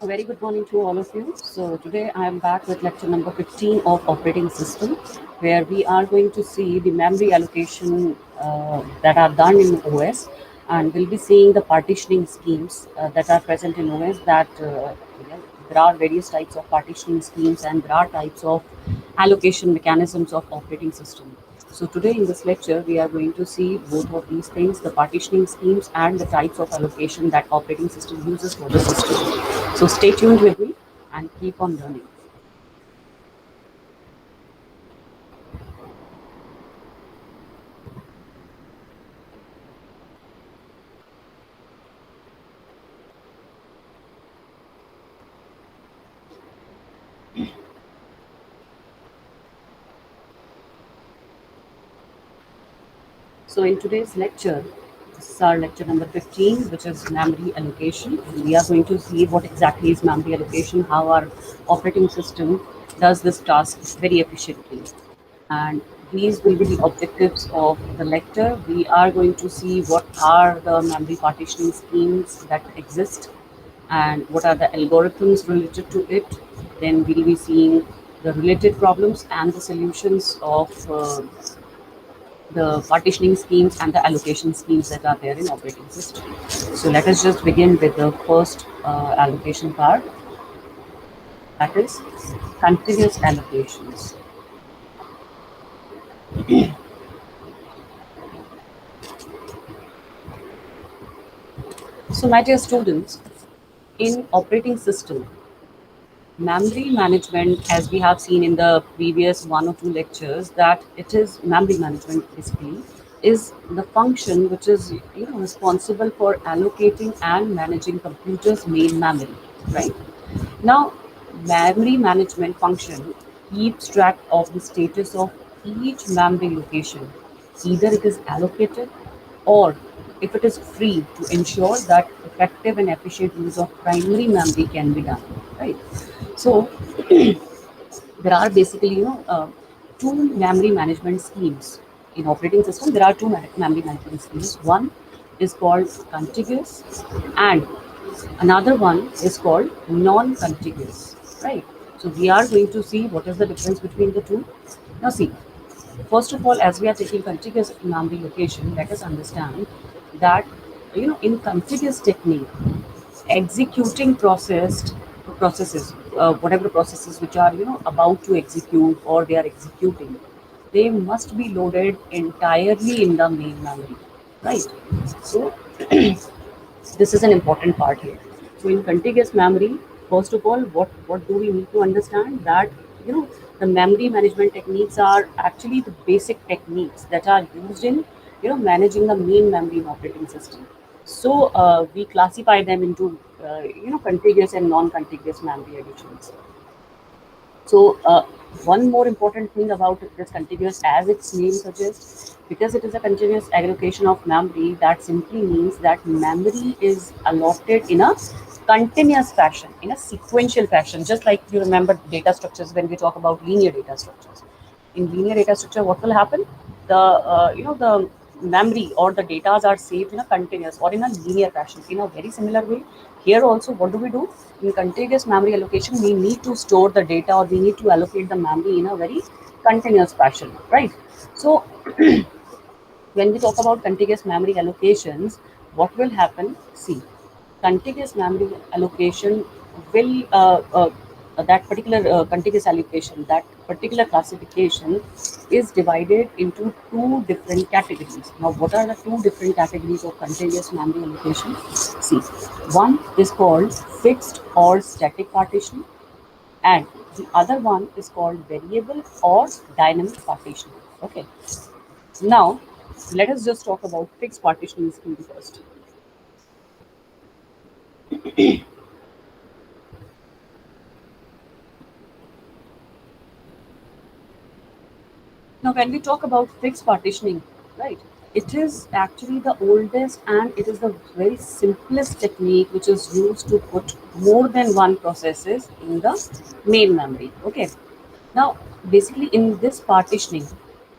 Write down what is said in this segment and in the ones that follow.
A very good morning to all of you. So today I am back with lecture number 15 of operating system, where we are going to see the memory allocation that are done in OS, and we'll be seeing the partitioning schemes that are present in OS. There are various types of partitioning schemes, and there are types of allocation mechanisms of operating system. So today in this lecture, we are going to see both of these things, the partitioning schemes and the types of allocation that operating system uses for the system. So stay tuned with me and keep on learning. So in today's lecture, this is our lecture number 15, which is memory allocation. We are going to see what exactly is memory allocation, how our operating system does this task very efficiently. And these will be the objectives of the lecture. We are going to see what are the memory partitioning schemes that exist and what are the algorithms related to it. Then we'll be seeing the related problems and the solutions of the partitioning schemes and the allocation schemes that are there in operating system. So let us just begin with the first allocation part, that is continuous allocations. So my dear students, in operating system, memory management, as we have seen in the previous one or two lectures, that it is memory management basically is the function which is responsible for allocating and managing computer's main memory, right? Now, memory management function keeps track of the status of each memory location. Either it is allocated or if it is free to ensure that effective and efficient use of primary memory can be done, right? So there are basically two memory management schemes in operating system. There are two memory management schemes. One is called contiguous, and another one is called non-contiguous, right? So we are going to see what is the difference between the two. Now see, first of all, as we are taking contiguous memory location, let us understand that in contiguous technique, executing processes, whatever processes which are about to execute or they are executing, they must be loaded entirely in the main memory, right? So this is an important part here. So in contiguous memory, first of all, what do we need to understand? That the memory management techniques are actually the basic techniques that are used in managing the main memory in operating system. So we classify them into contiguous and non-contiguous memory additions. So one more important thing about this contiguous, as its name suggests, because it is a continuous allocation of memory, that simply means that memory is allotted in a continuous fashion, in a sequential fashion, just like you remember data structures when we talk about linear data structures. In linear data structure, what will happen? The memory or the data are saved in a continuous or in a linear fashion. In a very similar way, here also, what do? In contiguous memory allocation, we need to store the data or we need to allocate the memory in a very continuous fashion, right? So when we talk about contiguous memory allocations, what will happen? See, contiguous memory allocation will that particular contiguous allocation, that particular classification is divided into two different categories. Now, what are the two different categories of contiguous memory allocation? See, one is called fixed or static partitioning, and the other one is called variable or dynamic partitioning. Okay. Now, let us just talk about fixed partitioning scheme first. Now, when we talk about fixed partitioning, right, it is actually the oldest and it is the very simplest technique which is used to put more than one processes in the main memory. Okay. Now, basically, in this partitioning,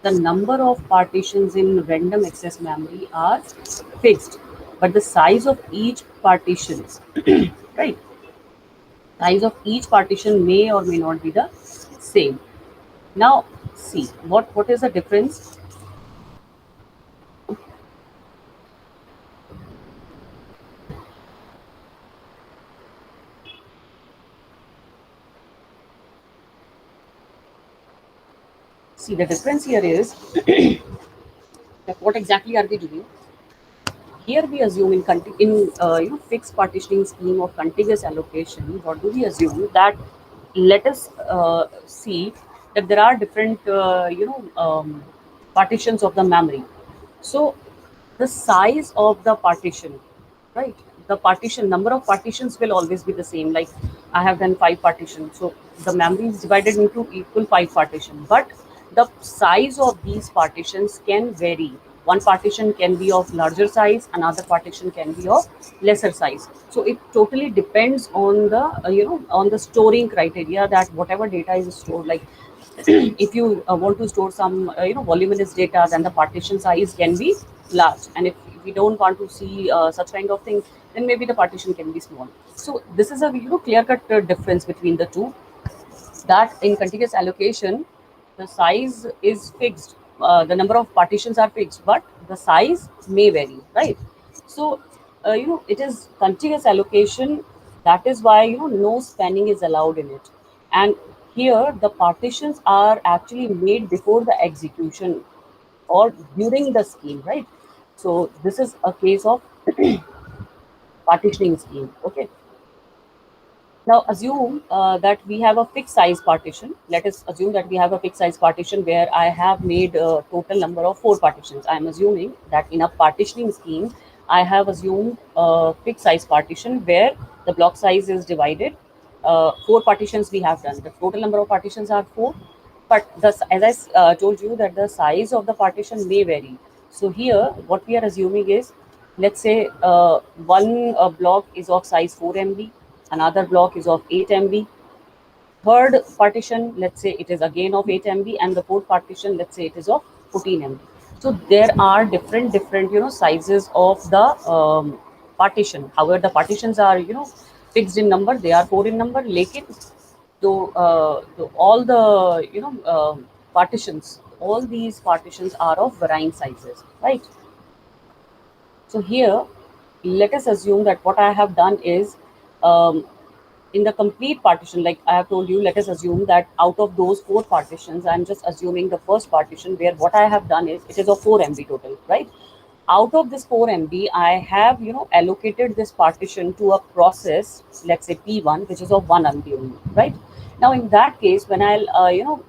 the number of partitions in random access memory are fixed, but the size of each partition, right, Size of each partition may or may not be the same. Now, see what is the difference. See, the difference here is that what exactly are we doing? Here we assume in fixed partitioning scheme of contiguous allocation. What do we assume that? Let us see that there are different partitions of the memory. So the size of the partition, right? The partition number of partitions will always be the same. Like I have done 5 partitions, so the memory is divided into equal 5 partitions. But the size of these partitions can vary. One partition can be of larger size, another partition can be of lesser size. So it totally depends on the on the storing criteria, that whatever data is stored. Like if you want to store some voluminous data, then the partition size can be large, and if we don't want to see such kind of thing, then maybe the partition can be small. So this is a clear cut difference between the two, that in contiguous allocation, the size is fixed, the number of partitions are fixed, but the size may vary, right? So, it is contiguous allocation. That is why no spanning is allowed in it, and here the partitions are actually made before the execution or during the scheme, right? So this is a case of partitioning scheme. Okay. Now assume that we have a fixed size partition. Let us assume that we have a fixed size partition where I have made a total number of 4 partitions. I am assuming that in a partitioning scheme, I have assumed a fixed size partition where the block size is divided. 4 partitions we have done. The total number of partitions are 4, but as I told you that the size of the partition may vary. So here, what we are assuming is, let's say one block is of size 4 MB, another block is of 8 MB, third partition, let's say it is again of 8 MB, and the fourth partition, let's say it is of 14 MB. So there are different sizes of the partition. However, the partitions are fixed in number, they are 4 in number. Lekin all the partitions, all these partitions are of varying sizes, right? So here, let us assume that what I have done is, um, in the complete partition, like I have told you, let us assume that out of those 4 partitions, I'm just assuming the first partition where what I have done is it is of 4 MB total, right? Out of this 4 MB, I have allocated this partition to a process, let's say P1, which is of 1 MB only, right? Now in that case, when I'll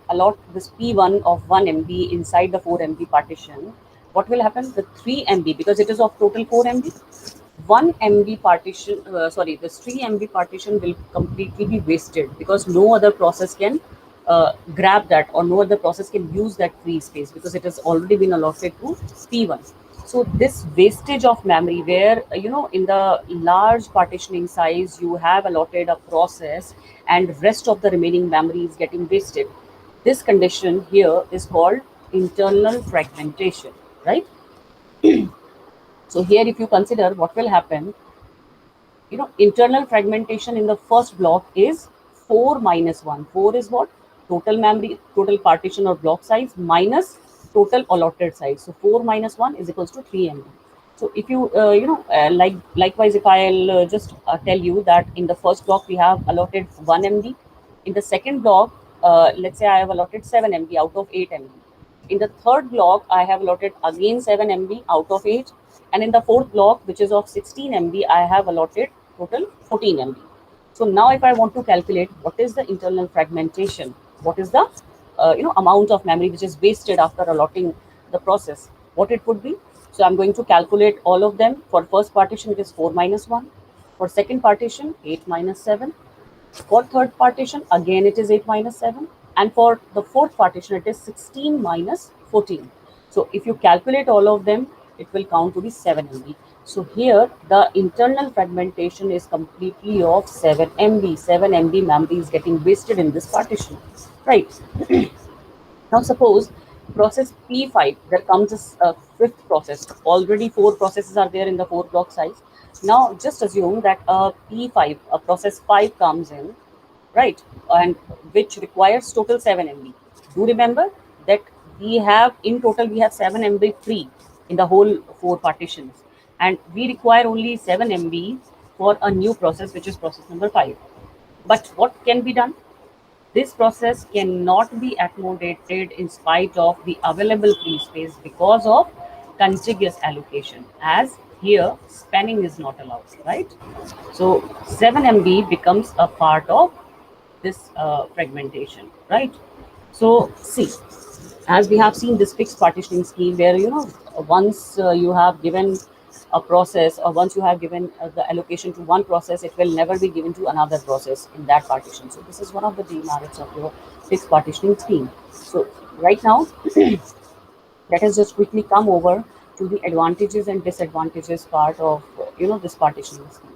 allot this P1 of 1 MB inside the 4 MB partition, what will happen? The 3 MB, because it is of total 4 MB, 1 MB partition, sorry, this 3 MB partition will completely be wasted because no other process can grab that, or no other process can use that free space because it has already been allotted to P1. So this wastage of memory, where in the large partitioning size you have allotted a process and rest of the remaining memory is getting wasted. This condition here is called internal fragmentation, right? So here, if you consider what will happen, internal fragmentation in the first block is 4 minus 1. 4 is what? Total memory, total partition or block size minus total allotted size. So 4 minus 1 is equals to 3 MB. So if you, likewise, if I'll just tell you that in the first block we have allotted 1 MB. In the second block, let's say I have allotted 7 MB out of 8 MB. In the third block, I have allotted again 7 MB out of 8. And in the fourth block, which is of 16 MB, I have allotted total 14 MB. So now if I want to calculate what is the internal fragmentation, what is the amount of memory which is wasted after allotting the process, what it would be. So I'm going to calculate all of them. For first partition, it is 4 minus 1. For second partition, 8 minus 7. For third partition, again it is 8 minus 7. And for the fourth partition, it is 16 minus 14. So if you calculate all of them, it will count to be 7 MB. So here, the internal fragmentation is completely of 7 MB. 7 MB memory is getting wasted in this partition, right? Now suppose process P5, there comes a fifth process. Already four processes are there in the four block size. Now just assume that a P5, a process 5 comes in, right? And which requires total 7 MB. Do remember that we have 7 MB free in the whole four partitions, and we require only 7 MB for a new process, which is process number 5. But what can be done? This process cannot be accommodated in spite of the available free space because of contiguous allocation, as here spanning is not allowed, right? So 7 MB becomes a part of this fragmentation, right? So see, as we have seen this fixed partitioning scheme where once you have given a process, or once you have given the allocation to one process, it will never be given to another process in that partition. So this is one of the demerits of your fixed partitioning scheme. So right now let us just quickly come over to the advantages and disadvantages part of this partitioning scheme.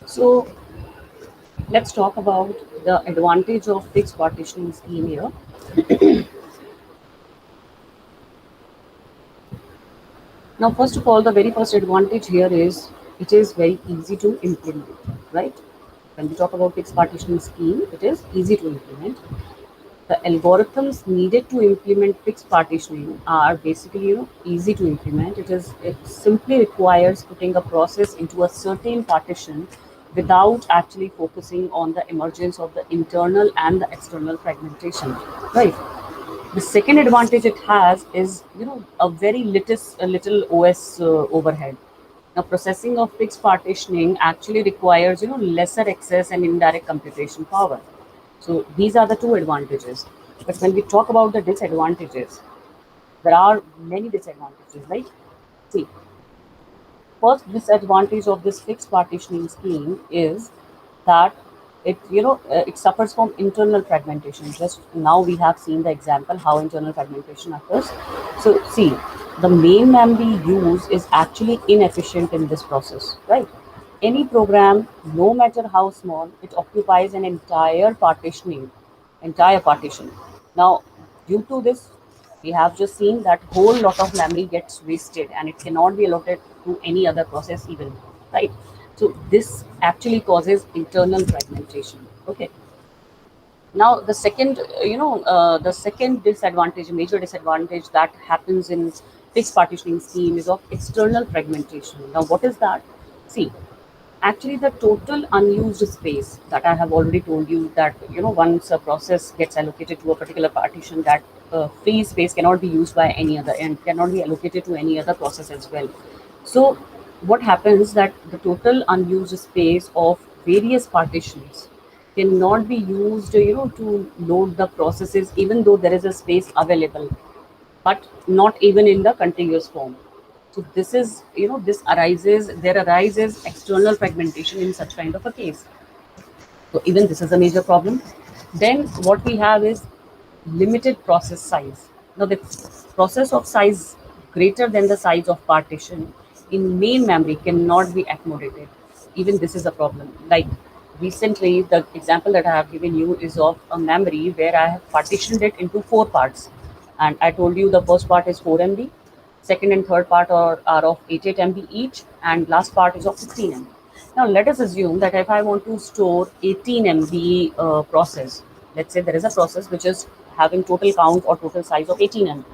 So let's talk about the advantage of fixed partitioning scheme here. Now, first of all, the very first advantage here is it is very easy to implement, right? When we talk about fixed partitioning scheme, it is easy to implement. The algorithms needed to implement fixed partitioning are basically easy to implement. It simply requires putting a process into a certain partition without actually focusing on the emergence of the internal and the external fragmentation, right? The second advantage it has is a little OS overhead. Now processing of fixed partitioning actually requires lesser access and indirect computation power. So these are the two advantages. But when we talk about the disadvantages, there are many disadvantages, right? See, first disadvantage of this fixed partitioning scheme is that it suffers from internal fragmentation. Just now we have seen the example how internal fragmentation occurs. So see, the main memory used is actually inefficient in this process, right? Any program, no matter how small, it occupies an entire partition. Now, due to this, we have just seen that whole lot of memory gets wasted and it cannot be allotted to any other process even, right? So this actually causes internal fragmentation. Okay. Now the second disadvantage, major disadvantage that happens in fixed partitioning scheme is of external fragmentation. Now what is that? See, actually the total unused space that I have already told you, that once a process gets allocated to a particular partition, that free space cannot be used by any other and cannot be allocated to any other process as well. So what happens that the total unused space of various partitions cannot be used to load the processes, even though there is a space available, but not even in the contiguous form. So this is, there arises external fragmentation in such kind of a case. So even this is a major problem. Then what we have is limited process size. Now the process of size greater than the size of partition in main memory cannot be accommodated. Even this is a problem. Like recently, the example that I have given you is of a memory where I have partitioned it into four parts. And I told you the first part is 4 MB, second and third part are of 88 MB each, and last part is of 16 MB. Now let us assume that if I want to store 18 MB process, let's say there is a process which is having total count or total size of 18 MB.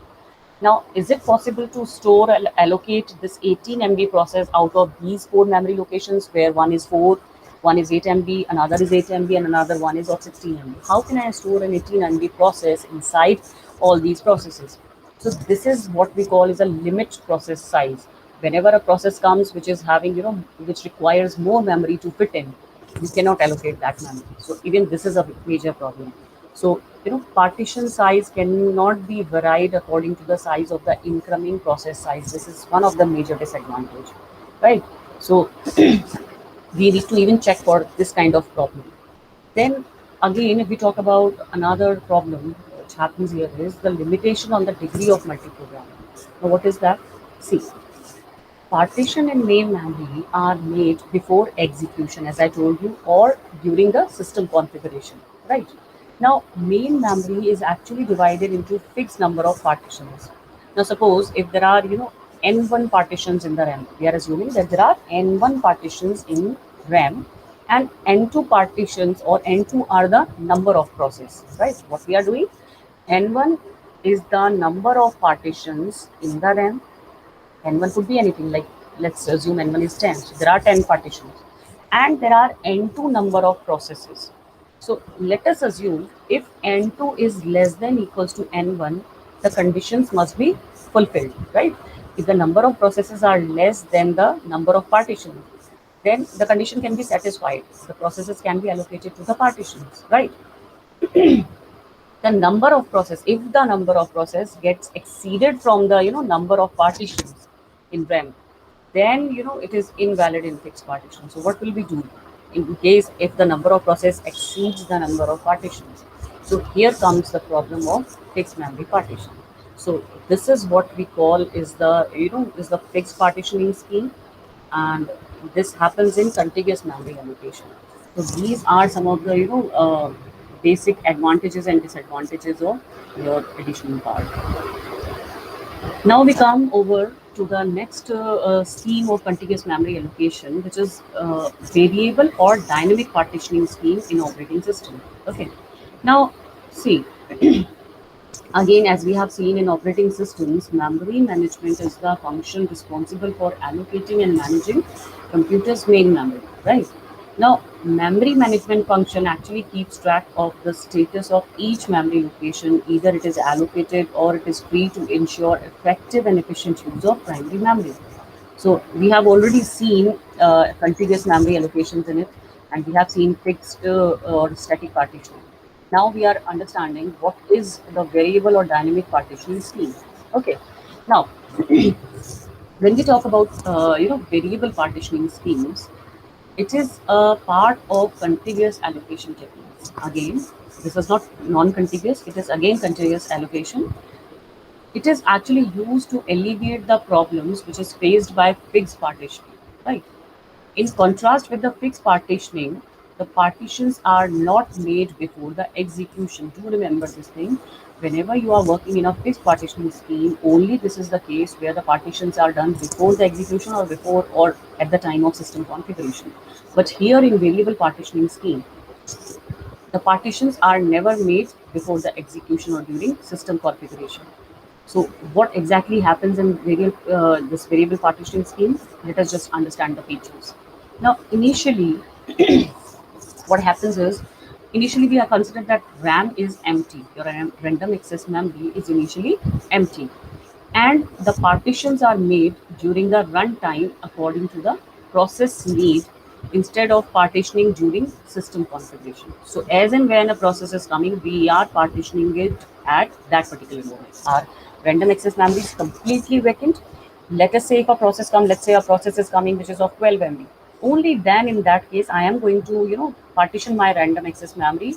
Now, is it possible to store and allocate this 18 MB process out of these four memory locations, where one is 4, one is 8 MB, another is 8 MB, and another one is of 16 MB? How can I store an 18 MB process inside all these processes? So this is what we call is a limit process size. Whenever a process comes which is having, which requires more memory to fit in, you cannot allocate that memory. So even this is a major problem. So, partition size cannot be varied according to the size of the incoming process size. This is one of the major disadvantage, right? So we need to even check for this kind of problem. Then again, if we talk about another problem which happens here is the limitation on the degree of multi-programming. Now, what is that? See, partition and main memory are made before execution, as I told you, or during the system configuration, right? Now, main memory is actually divided into fixed number of partitions. Now, suppose if there are, n1 partitions in the RAM, we are assuming that there are n1 partitions in RAM, and n2 partitions or n2 are the number of processes, right? What we are doing, n1 is the number of partitions in the RAM. N1 could be anything, like let's assume N1 is 10. So there are 10 partitions and there are N2 number of processes. So let us assume if N2 is less than equals to N1, the conditions must be fulfilled, right? If the number of processes are less than the number of partitions, then the condition can be satisfied. The processes can be allocated to the partitions, right? The number of process, if the number of process gets exceeded from the number of partitions in RAM, then it is invalid in fixed partition. So what will we do in case if the number of process exceeds the number of partitions? So here comes the problem of fixed memory partition. So this is what we call is the is the fixed partitioning scheme, and this happens in contiguous memory allocation. So these are some of the basic advantages and disadvantages of your additional part. Now we come over to the next scheme of contiguous memory allocation, which is variable or dynamic partitioning scheme in operating system. Okay. Now, see, again, as we have seen in operating systems, memory management is the function responsible for allocating and managing computer's main memory, right? Now, memory management function actually keeps track of the status of each memory location, either it is allocated or it is free, to ensure effective and efficient use of primary memory. So we have already seen contiguous memory allocations in it, and we have seen fixed or static partitioning. Now we are understanding what is the variable or dynamic partitioning scheme. Okay. Now, when we talk about variable partitioning schemes, it is a part of contiguous allocation techniques. Again, this is not non-contiguous; it is again continuous allocation. It is actually used to alleviate the problems which is faced by fixed partitioning, right? In contrast with the fixed partitioning, the partitions are not made before the execution. Do remember this thing. Whenever you are working in a fixed partitioning scheme, only this is the case where the partitions are done before the execution or before or at the time of system configuration. But here in variable partitioning scheme, the partitions are never made before the execution or during system configuration. So what exactly happens in this variable partitioning scheme? Let us just understand the features. Now, initially, what happens is, initially we are considered that RAM is empty. Your random access memory is initially empty, and the partitions are made during the runtime according to the process need, instead of partitioning during system configuration. So as and when a process is coming, we are partitioning it at that particular moment. Our random access memory is completely vacant. Let us say if a process comes, let's say a process is coming which is of 12 MB. Only then in that case, I am going to, partition my random access memory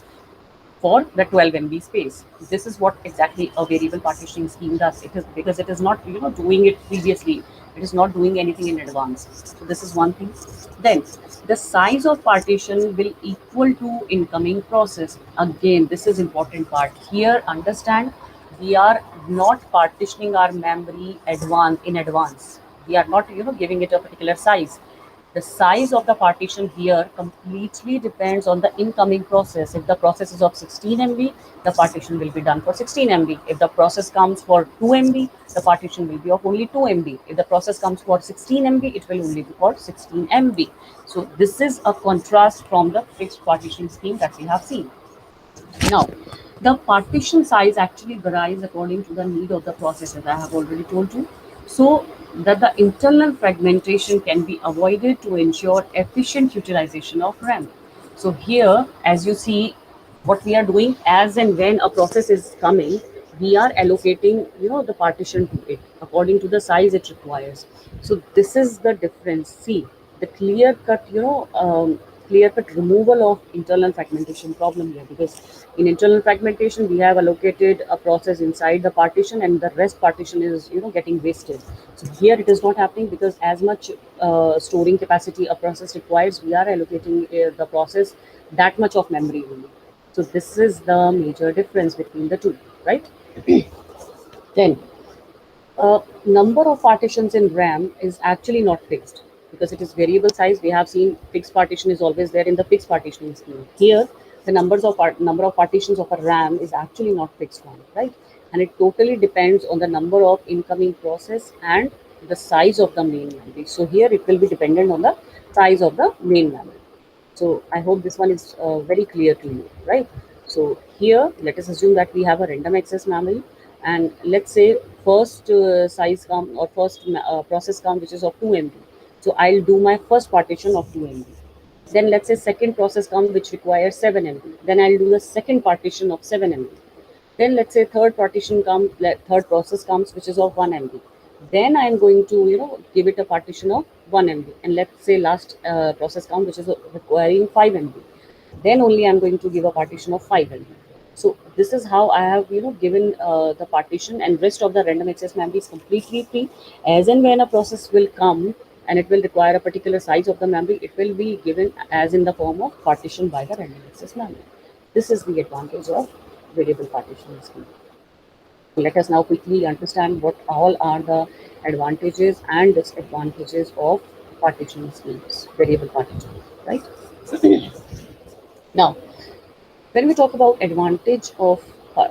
for the 12 MB space. This is what exactly a variable partitioning scheme does. It is because it is not doing it previously. It is not doing anything in advance. So this is one thing. Then the size of partition will equal to incoming process. Again, this is important part. Here, understand, we are not partitioning our memory in advance. We are not giving it a particular size. The size of the partition here completely depends on the incoming process. If the process is of 16 MB, the partition will be done for 16 MB. If the process comes for 2 MB, the partition will be of only 2 MB. If the process comes for 16 MB, it will only be for 16 MB. So this is a contrast from the fixed partition scheme that we have seen. Now, the partition size actually varies according to the need of the process, as I have already told you, so that the internal fragmentation can be avoided to ensure efficient utilization of RAM. So here, as you see, what we are doing, as and when a process is coming, we are allocating, the partition to it according to the size it requires. So this is the difference. See, the clear cut removal of internal fragmentation problem here, because in internal fragmentation we have allocated a process inside the partition and the rest partition is getting wasted. So here it is not happening, because as much storing capacity a process requires, we are allocating the process that much of memory only. So this is the major difference between the two, right? Then number of partitions in RAM is actually not fixed, because it is variable size. We have seen fixed partition is always there in the fixed partitioning scheme. Here, the number of partitions of a RAM is actually not fixed one, right? And it totally depends on the number of incoming process and the size of the main memory. So here it will be dependent on the size of the main memory. So I hope this one is very clear to you, right? So here, let us assume that we have a random access memory, and let's say first size count or first process count, which is of 2 MB. So I'll do my first partition of 2 MB. Then let's say second process count, which requires 7 MB. Then I'll do the second partition of 7 MB. Then let's say third process comes, which is of 1 MB. Then I'm going to give it a partition of 1 MB, and let's say last process count, which is requiring 5 MB. Then only I'm going to give a partition of 5 MB. So this is how I have given the partition, and rest of the random access memory is completely free. As and when a process will come and it will require a particular size of the memory, it will be given as in the form of partition by the random access memory. This is the advantage of variable partitioning scheme. Let us now quickly understand what all are the advantages and disadvantages of partitioning schemes, variable partitioning, right? Now, when we talk about advantage of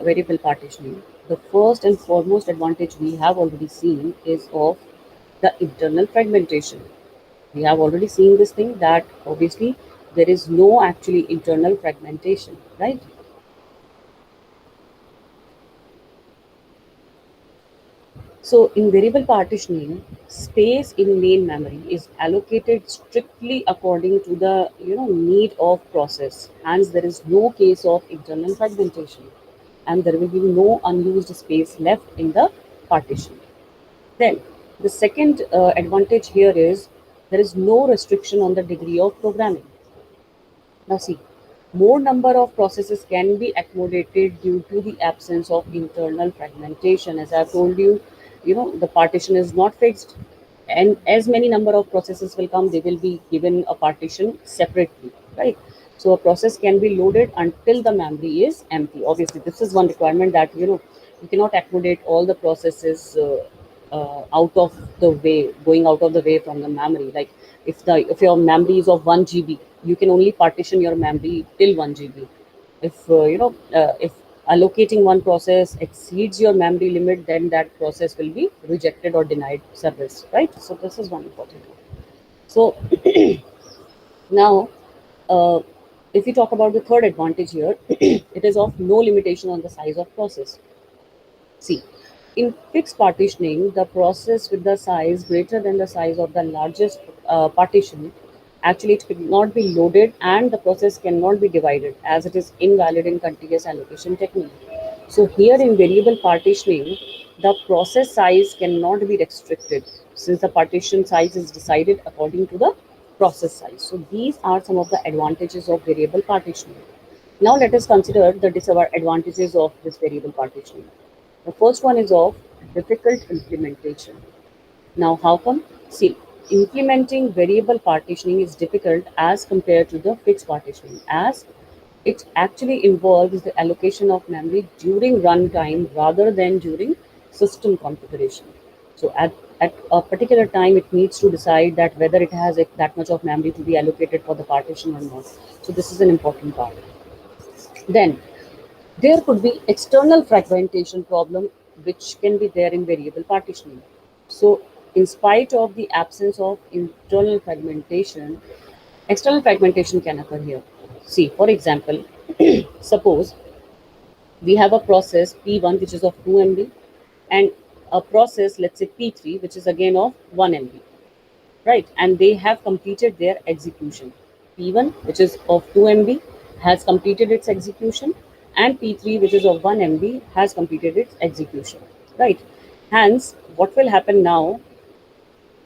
variable partitioning, the first and foremost advantage we have already seen is of the internal fragmentation. We have already seen this thing, that obviously there is no actually internal fragmentation, right? So in variable partitioning, space in main memory is allocated strictly according to the need of process. Hence, there is no case of internal fragmentation, and there will be no unused space left in the partition. Then the second advantage here is there is no restriction on the degree of programming. Now see, more number of processes can be accommodated due to the absence of internal fragmentation. As I've told you, the partition is not fixed, and as many number of processes will come, they will be given a partition separately, right? So a process can be loaded until the memory is empty. Obviously, this is one requirement, that you cannot accommodate all the processes out of the way, going out of the way from the memory. Like if your memory is of 1 GB, you can only partition your memory till 1 GB. If allocating one process exceeds your memory limit, then that process will be rejected or denied service, right? So this is one important one. So now, uh, if we talk about the third advantage here, it is of no limitation on the size of process. See, in fixed partitioning, the process with the size greater than the size of the largest partition, actually it cannot be loaded and the process cannot be divided, as it is invalid in contiguous allocation technique. So here in variable partitioning, the process size cannot be restricted, since the partition size is decided according to the process size. So these are some of the advantages of variable partitioning. Now let us consider the disadvantages of this variable partitioning. The first one is of difficult implementation. Now, how come? See, implementing variable partitioning is difficult as compared to the fixed partitioning, as it actually involves the allocation of memory during runtime rather than during system configuration. So, at a particular time, it needs to decide that whether it has that much of memory to be allocated for the partition or not. So, this is an important part. Then, there could be external fragmentation problem, which can be there in variable partitioning. So in spite of the absence of internal fragmentation, external fragmentation can occur here. See, for example, suppose we have a process P1 which is of 2 MB, and a process, let's say P3, which is again of 1 MB, right? And they have completed their execution. P1, which is of 2 MB, has completed its execution, and P3, which is of 1 MB, has completed its execution, right? Hence, what will happen now?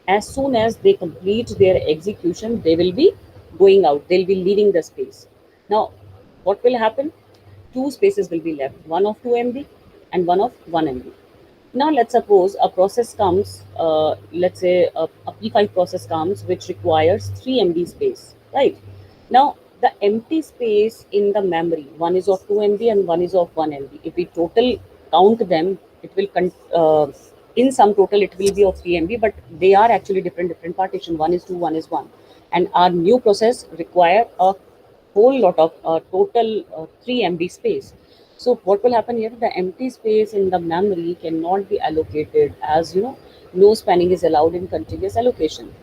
As soon as they complete their execution, they will be going out, they'll be leaving the space. Now what will happen? Two spaces will be left, one of 2 MB and one of 1 MB. Now let's suppose a process comes, let's say a P5 process comes which requires 3 MB space, right? Now the empty space in the memory, one is of 2 MB and one is of 1 MB. If we total count them, it will in sum total it will be of 3 MB, but they are actually different partition. One is 2, one is 1, and our new process require a whole lot of total 3 MB space. So what will happen here? The empty space in the memory cannot be allocated, as you know, no spanning is allowed in contiguous allocation.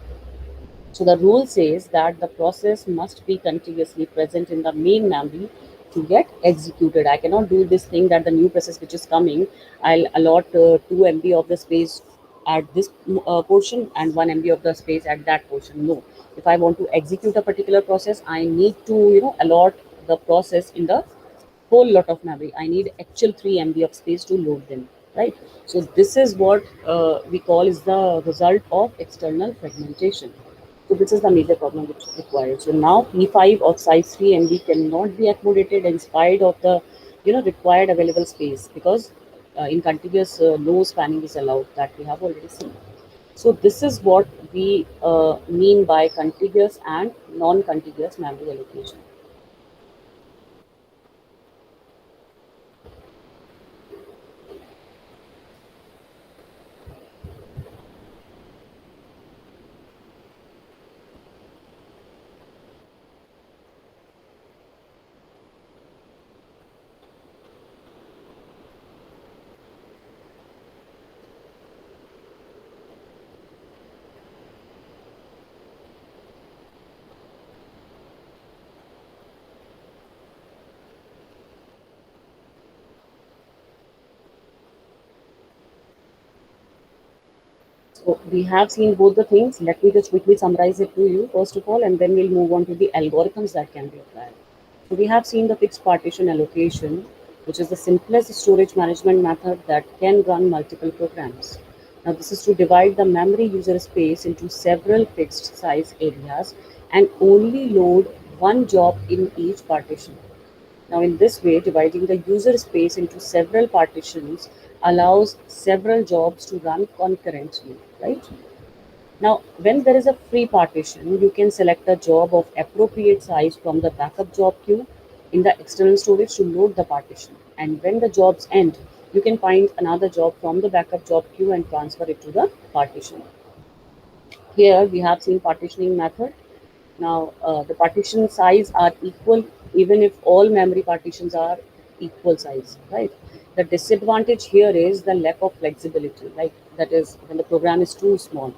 So the rule says that the process must be continuously present in the main memory to get executed. I cannot do this thing that the new process which is coming, I'll allot 2 MB of the space at this portion and 1 MB of the space at that portion. No. If I want to execute a particular process, I need to, allot the process in the whole lot of memory. I need actual 3 MB of space to load them, right? So this is what we call is the result of external fragmentation. So this is the major problem which is required. So now P5 of size 3 MB cannot be accommodated in spite of the required available space, because in contiguous no spanning is allowed, that we have already seen. So this is what we mean by contiguous and non-contiguous memory allocation. So we have seen both the things. Let me just quickly summarize it to you, first of all, and then we'll move on to the algorithms that can be applied. So we have seen the fixed partition allocation, which is the simplest storage management method that can run multiple programs. Now this is to divide the memory user space into several fixed size areas and only load one job in each partition. Now, in this way, dividing the user space into several partitions allows several jobs to run concurrently, right? Now, when there is a free partition, you can select a job of appropriate size from the backup job queue in the external storage to load the partition. And when the jobs end, you can find another job from the backup job queue and transfer it to the partition. Here we have seen partitioning method. Now, the partition size are equal even if all memory partitions are equal size, right? The disadvantage here is the lack of flexibility, like that is when the program is too small,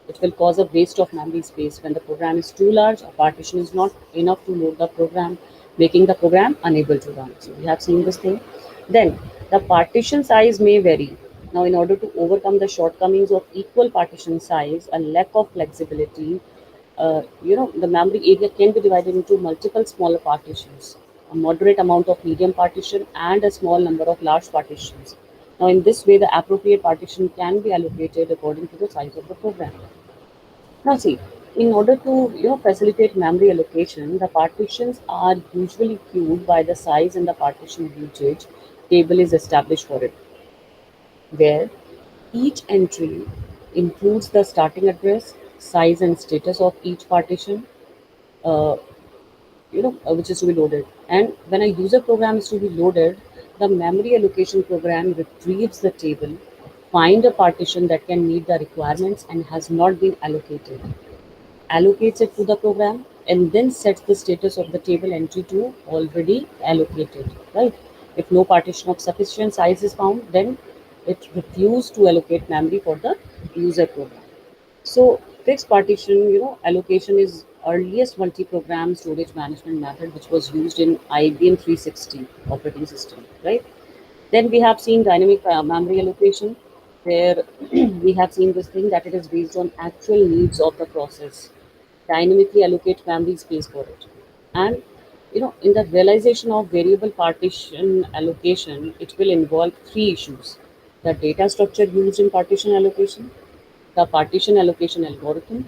it will cause a waste of memory space. When the program is too large, a partition is not enough to load the program, making the program unable to run. So we have seen this thing. Then the partition size may vary. Now, in order to overcome the shortcomings of equal partition size and lack of flexibility, the memory area can be divided into multiple smaller partitions, a moderate amount of medium partition, and a small number of large partitions. Now, in this way, the appropriate partition can be allocated according to the size of the program. Now, see, in order to facilitate memory allocation, the partitions are usually queued by the size and the partition usage table is established for it, where each entry includes the starting address, size, and status of each partition, uh, which is to be loaded. And when a user program is to be loaded, the memory allocation program retrieves the table, find a partition that can meet the requirements and has not been allocated, allocates it to the program, and then sets the status of the table entry to already allocated, right? If no partition of sufficient size is found, then it refuses to allocate memory for the user program. So fixed partition, allocation is earliest multi-program storage management method which was used in IBM 360 operating system, right? Then we have seen dynamic memory allocation, where we have seen this thing that it is based on actual needs of the process, dynamically allocate memory space for it. And in the realization of variable partition allocation, it will involve three issues: the data structure used in partition allocation, the partition allocation algorithm,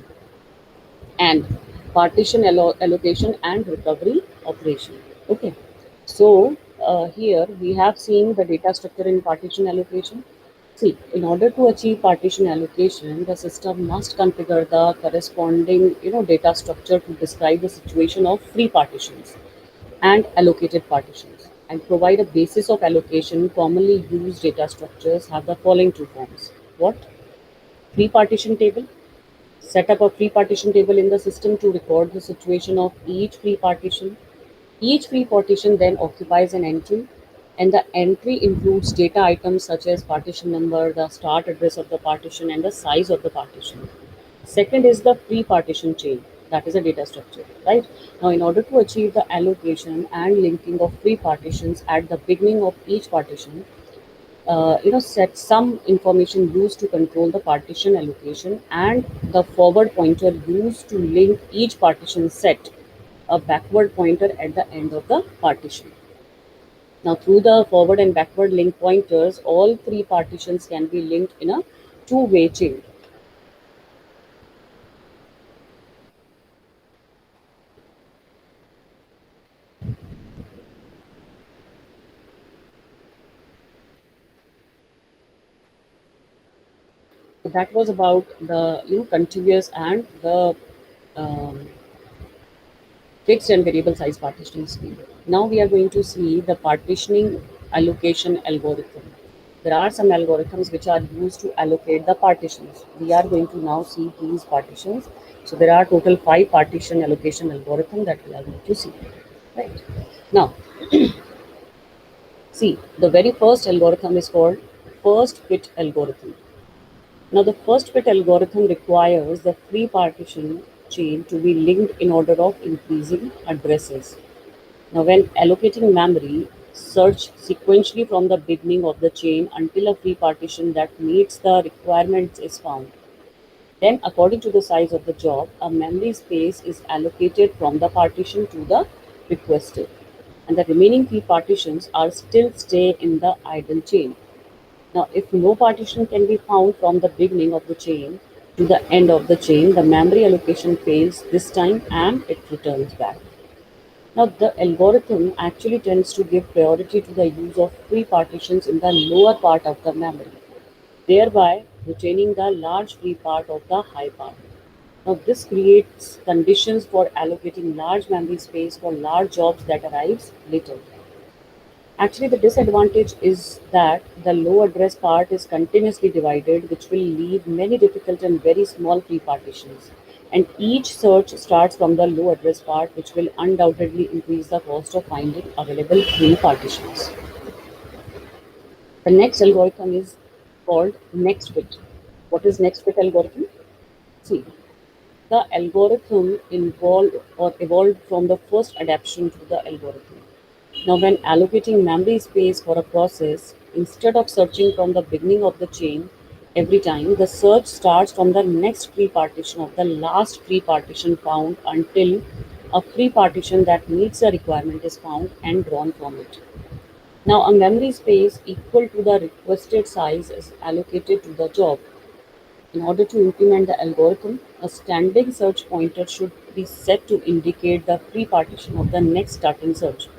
and partition allocation and recovery operation. Okay, so here we have seen the data structure in partition allocation. See, in order to achieve partition allocation, the system must configure the corresponding data structure to describe the situation of free partitions and allocated partitions and provide a basis of allocation. Commonly used data structures have the following two forms. What? Free partition table. Set up a free partition table in the system to record the situation of each free partition. Each free partition then occupies an entry, and the entry includes data items such as partition number, the start address of the partition, and the size of the partition. Second is the free partition chain, that is a data structure, right? Now, in order to achieve the allocation and linking of free partitions at the beginning of each partition, set some information used to control the partition allocation and the forward pointer used to link each partition set a backward pointer at the end of the partition. Now, through the forward and backward link pointers, all three partitions can be linked in a two-way chain. So that was about the contiguous and the um, fixed and variable size partitioning scheme. Now we are going to see the partitioning allocation algorithm. There are some algorithms which are used to allocate the partitions. We are going to now see these partitions. So there are total 5 partition allocation algorithm that we are going to see. Right. Now, see, the very first algorithm is called first fit algorithm. Now, the first fit algorithm requires the free partition chain to be linked in order of increasing addresses. Now, when allocating memory, search sequentially from the beginning of the chain until a free partition that meets the requirements is found. Then, according to the size of the job, a memory space is allocated from the partition to the requested, and the remaining three partitions are still stay in the idle chain. Now, if no partition can be found from the beginning of the chain to the end of the chain, the memory allocation fails this time and it returns back. Now, the algorithm actually tends to give priority to the use of free partitions in the lower part of the memory, thereby retaining the large free part of the high part. Now, this creates conditions for allocating large memory space for large jobs that arrives later. Actually, the disadvantage is that the low address part is continuously divided, which will leave many difficult and very small free partitions. And each search starts from the low address part, which will undoubtedly increase the cost of finding available free partitions. The next algorithm is called next fit. What is next fit algorithm? See, the algorithm involved or evolved from the first adaptation to the algorithm. Now, when allocating memory space for a process, instead of searching from the beginning of the chain every time, the search starts from the next free partition of the last free partition found until a free partition that meets the requirement is found and drawn from it. Now, a memory space equal to the requested size is allocated to the job. In order to implement the algorithm, a standing search pointer should be set to indicate the free partition of the next starting search,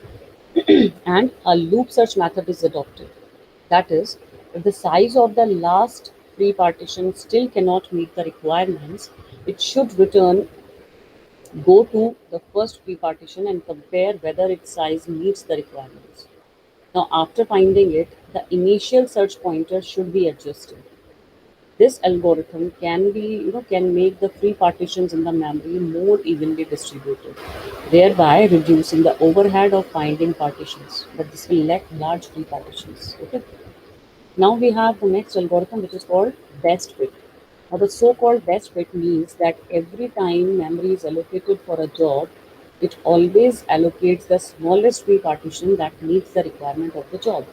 and a loop search method is adopted. That is, if the size of the last free partition still cannot meet the requirements, it should return go to the first free partition and compare whether its size meets the requirements. Now, after finding it, the initial search pointer should be adjusted. This algorithm can make the free partitions in the memory more evenly distributed, thereby reducing the overhead of finding partitions. But this will lack large free partitions. Okay. Now we have the next algorithm, which is called best fit. Now the so-called best fit means that every time memory is allocated for a job, it always allocates the smallest free partition that meets the requirement of the job,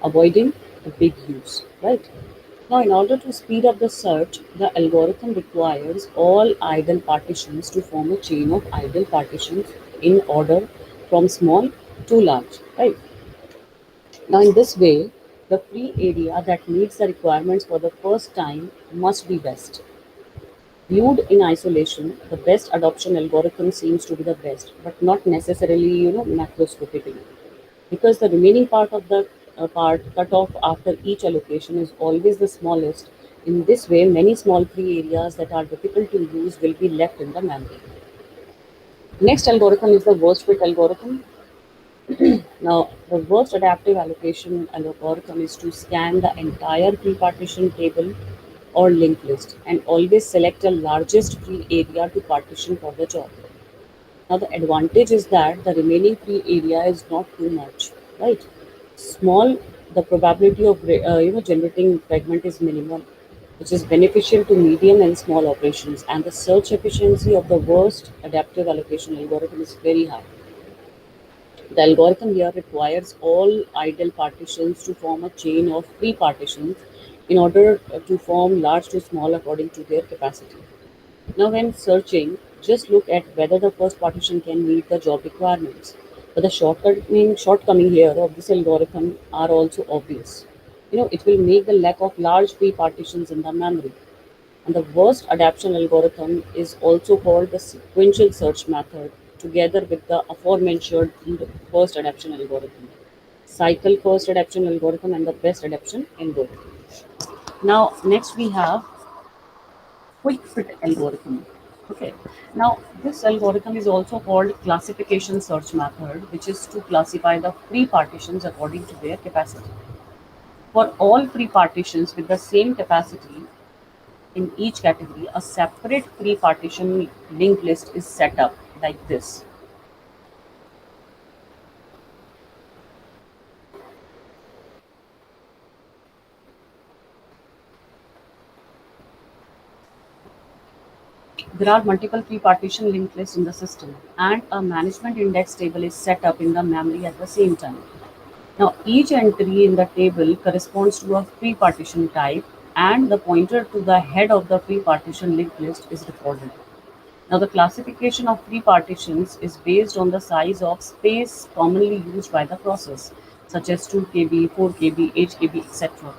avoiding the big use, right? Now, in order to speed up the search, the algorithm requires all idle partitions to form a chain of idle partitions in order from small to large, right? Now, in this way, the free area that meets the requirements for the first time must be best. Viewed in isolation, the best adoption algorithm seems to be the best, but not necessarily, macroscopically, because the remaining part of the part cut off after each allocation is always the smallest. In this way, many small free areas that are difficult to use will be left in the memory. Next algorithm is the worst fit algorithm. Now, the worst adaptive allocation algorithm is to scan the entire pre-partition table or linked list and always select the largest free area to partition for the job. Now, the advantage is that the remaining free area is not too much, right? Small, the probability of generating fragment is minimal, which is beneficial to medium and small operations, and the search efficiency of the worst adaptive allocation algorithm is very high. The algorithm here requires all idle partitions to form a chain of free partitions in order to form large to small according to their capacity. Now, when searching, just look at whether the first partition can meet the job requirements. But the shortcoming here of this algorithm are also obvious. It will make the lack of large free partitions in the memory. And the worst adaptation algorithm is also called the sequential search method, together with the aforementioned first adaptation algorithm. Cycle first adaptation algorithm and the best adaptation algorithm. Now, next we have quick fit algorithm. Okay. Now, this algorithm is also called classification search method, which is to classify the free partitions according to their capacity. For all free partitions with the same capacity, in each category, a separate free partition linked list is set up like this. There are multiple free partition linked lists in the system, and a management index table is set up in the memory at the same time. Now, each entry in the table corresponds to a free partition type, and the pointer to the head of the free partition linked list is recorded. Now, the classification of free partitions is based on the size of space commonly used by the process, such as 2 KB, 4 KB, 8 KB, etc.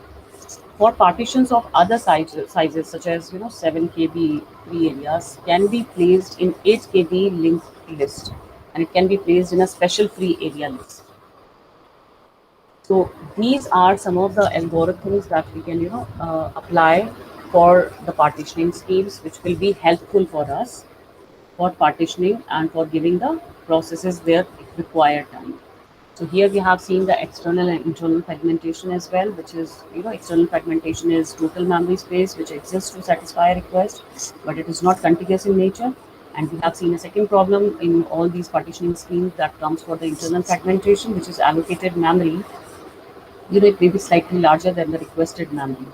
For partitions of other sizes such as 7 KB free areas can be placed in 8 KB linked list, and it can be placed in a special free area list. So these are some of the algorithms that we can apply for the partitioning schemes, which will be helpful for us for partitioning and for giving the processes their required time. So here we have seen the external and internal fragmentation as well, which is, external fragmentation is total memory space which exists to satisfy a request, but it is not contiguous in nature. And we have seen a second problem in all these partitioning schemes that comes for the internal fragmentation, which is allocated memory. It may be slightly larger than the requested memory.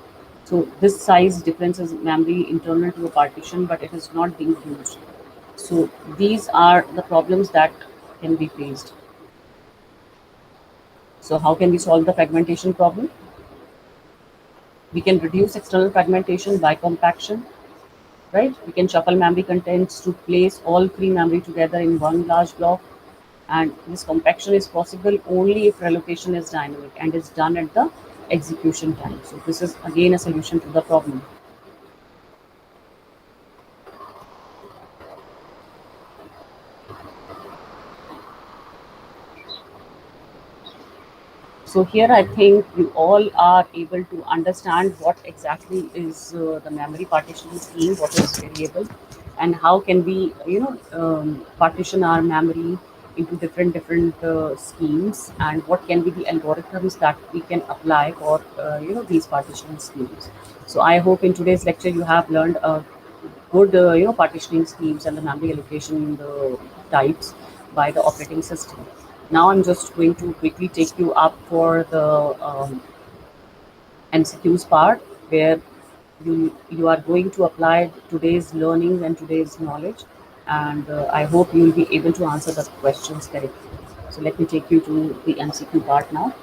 So this size difference is memory internal to a partition, but it is not being used. So these are the problems that can be faced. So how can we solve the fragmentation problem? We can reduce external fragmentation by compaction, right? We can shuffle memory contents to place all free memory together in one large block. And this compaction is possible only if relocation is dynamic and is done at the execution time. So this is again a solution to the problem. So here I think you all are able to understand what exactly is the memory partitioning scheme, what is variable, and how can we, partition our memory into different schemes, and what can be the algorithms that we can apply for, these partitioning schemes. So I hope in today's lecture you have learned good, partitioning schemes and the memory allocation types by the operating system. Now I'm just going to quickly take you up for the MCQs part, where you are going to apply today's learning and today's knowledge, and I hope you will be able to answer the questions correctly. So let me take you to the MCQ part now.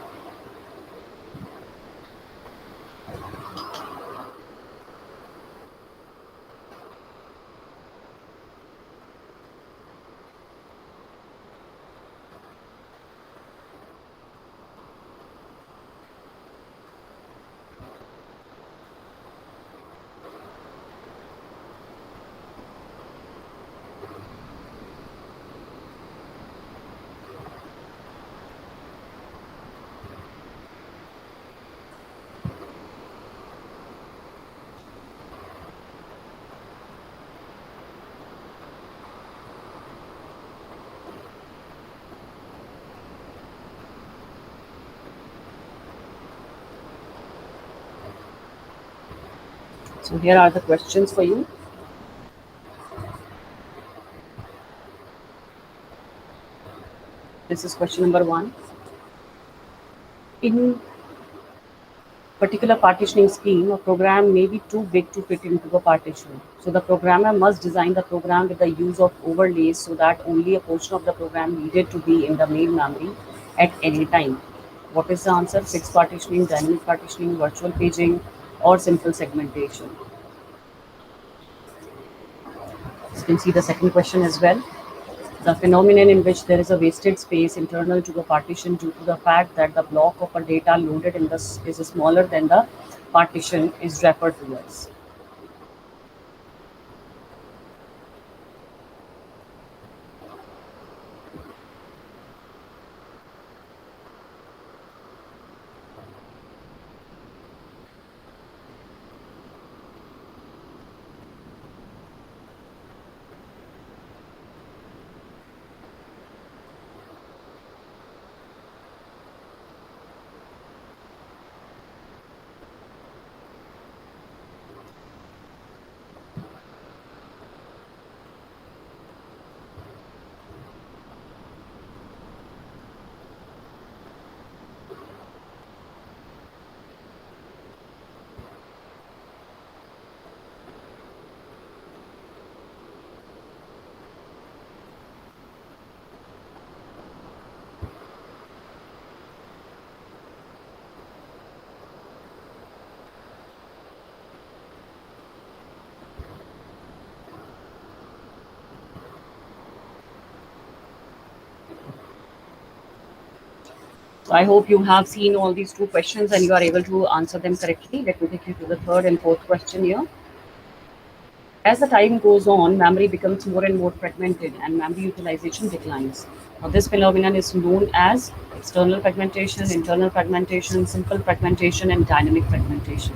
So here are the questions for you. This is question number one. In particular partitioning scheme, a program may be too big to fit into a partition. So the programmer must design the program with the use of overlays so that only a portion of the program needed to be in the main memory at any time. What is the answer? Fixed partitioning, dynamic partitioning, virtual paging, or simple segmentation? You can see the second question as well. The phenomenon in which there is a wasted space internal to a partition due to the fact that the block of a data loaded in this is smaller than the partition is referred to as. So I hope you have seen all these two questions and you are able to answer them correctly. Let me take you to the third and fourth question here. As the time goes on, memory becomes more and more fragmented and memory utilization declines. Now, this phenomenon is known as external fragmentation, internal fragmentation, simple fragmentation, and dynamic fragmentation.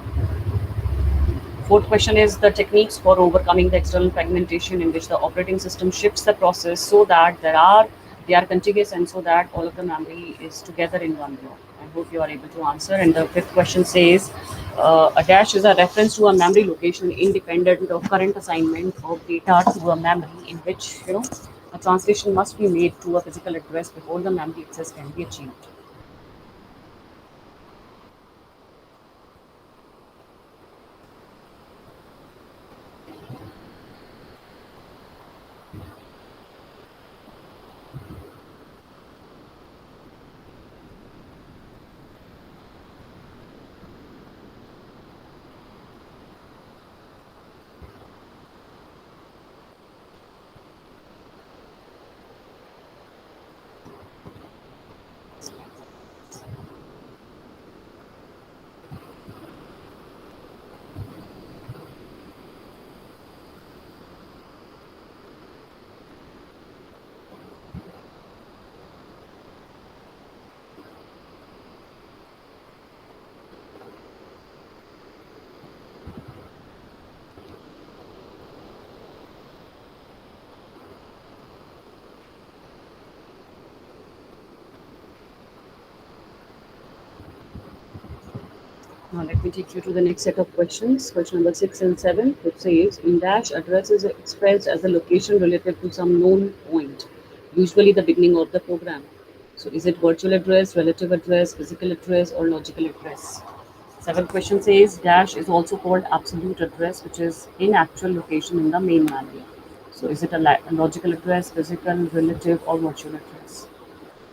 Fourth question is the techniques for overcoming the external fragmentation in which the operating system shifts the process so that they are contiguous and so that all of the memory is together in one block. I hope you are able to answer. And the fifth question says a dash is a reference to a memory location independent of current assignment of data to a memory in which a translation must be made to a physical address before the memory access can be achieved. Now let me take you to the next set of questions. Question number 6 and 7, which says in dash address is expressed as a location relative to some known point, usually the beginning of the program. So is it virtual address, relative address, physical address, or logical address? Seventh question says dash is also called absolute address, which is in actual location in the main memory. So is it a logical address, physical, relative, or virtual address?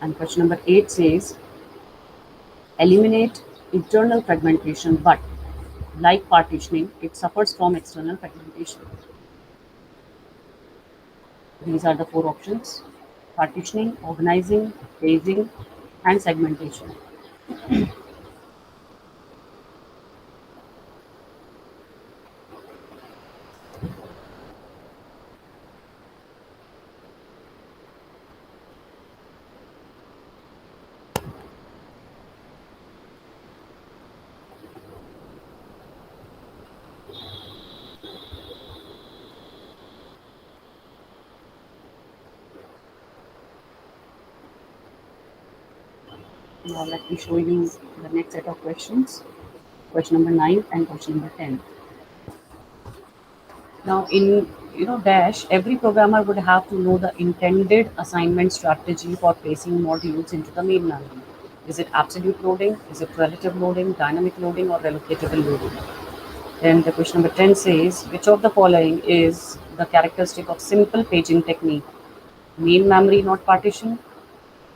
And question number 8 says eliminate internal fragmentation, but like partitioning, it suffers from external fragmentation. These are the four options: partitioning, organizing, phasing, and segmentation. Now, let me show you the next set of questions. Question number 9 and question number 10. Now, in Dash, every programmer would have to know the intended assignment strategy for placing modules into the main memory. Is it absolute loading? Is it relative loading, dynamic loading, or relocatable loading? Then the question number 10 says, which of the following is the characteristic of simple paging technique? Main memory not partition,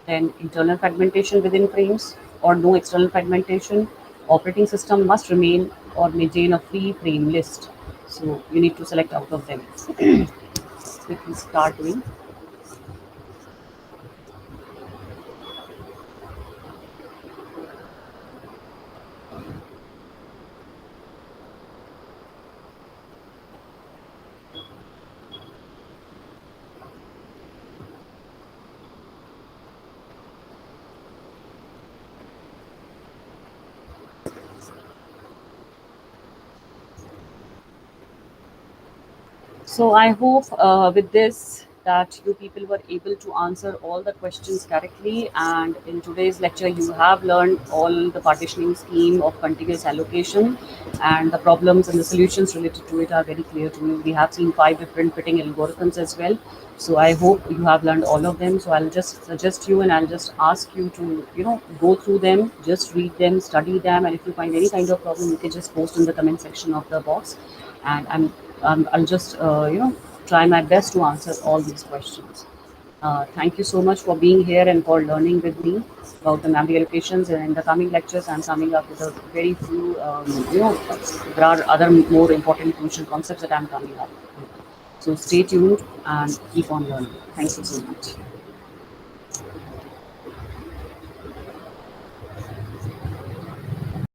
then internal fragmentation within frames, or no external fragmentation. Operating system must remain or maintain a free frame list. So you need to select out of them. Quickly start doing. So I hope with this that you people were able to answer all the questions correctly. And in today's lecture, you have learned all the partitioning scheme of contiguous allocation, and the problems and the solutions related to it are very clear to me. We have seen 5 different fitting algorithms as well. So I hope you have learned all of them. So I'll just suggest you and I'll just ask you to go through them, just read them, study them, and if you find any kind of problem, you can just post in the comment section of the box, and I'll just try my best to answer all these questions. Thank you so much for being here and for learning with me about the memory allocations. And in the coming lectures, I'm coming up with a very few, there are other more important crucial concepts that I'm coming up with. So stay tuned and keep on learning. Thank you so much.